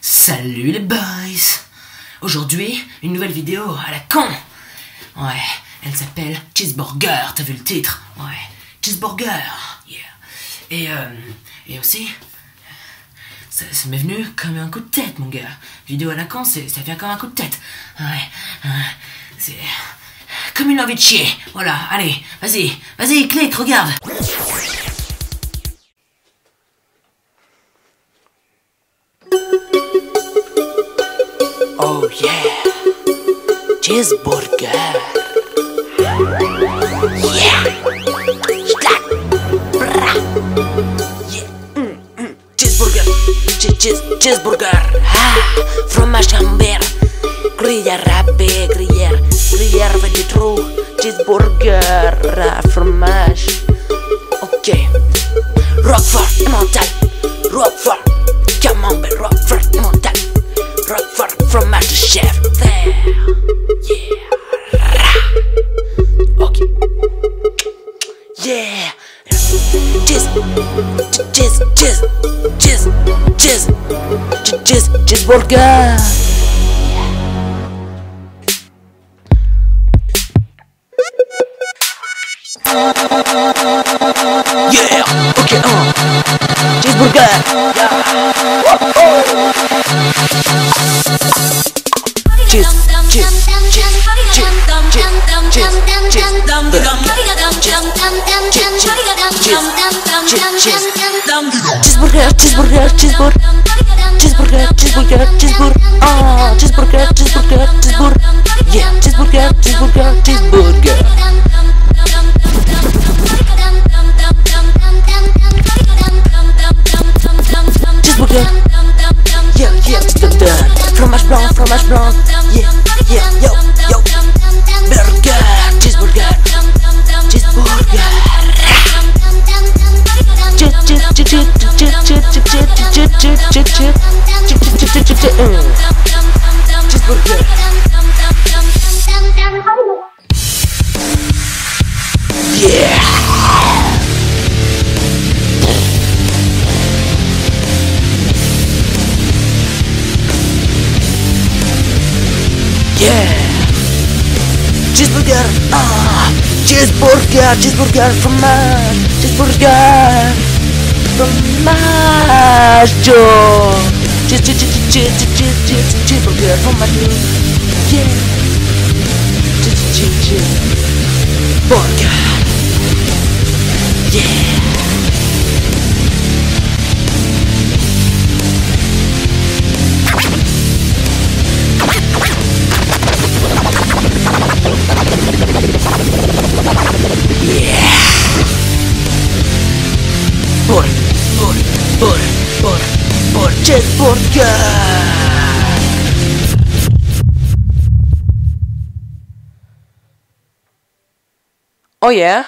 Salut les boys. Aujourd'hui, une nouvelle vidéo à la con. Ouais, elle s'appelle Cheeseburger, t'as vu le titre? Ouais, Cheeseburger, yeah. Et aussi, ça m'est venu comme un coup de tête, mon gars. Vidéo à la con, ça vient comme un coup de tête. Ouais, c'est comme une envie de chier. Voilà, allez, vas-y, clique, regarde. Oh yeah, Cheeseburger. Yeah, stack, bra. Yeah, Cheeseburger, cheeseburger. Ah, fromage camembert, gruyère râpé, gruyère avec du trou, cheeseburger, fromage. Ok, Roquefort, emmental, Roquefort, camembert, Roquefort, emmental. Roquefort, fromage de chef, there, yeah, ok, yeah, cheeseburger, yeah, ok, cheeseburger, fromage blanc, yeah, yo, burger, cheeseburger, yeah. Yeah, cheeseburger, cheeseburger, fromage, cheeseburger, fromage, cheeseburger, fromage, yeah, burger, yeah. Cheeseburger. Oh yeah.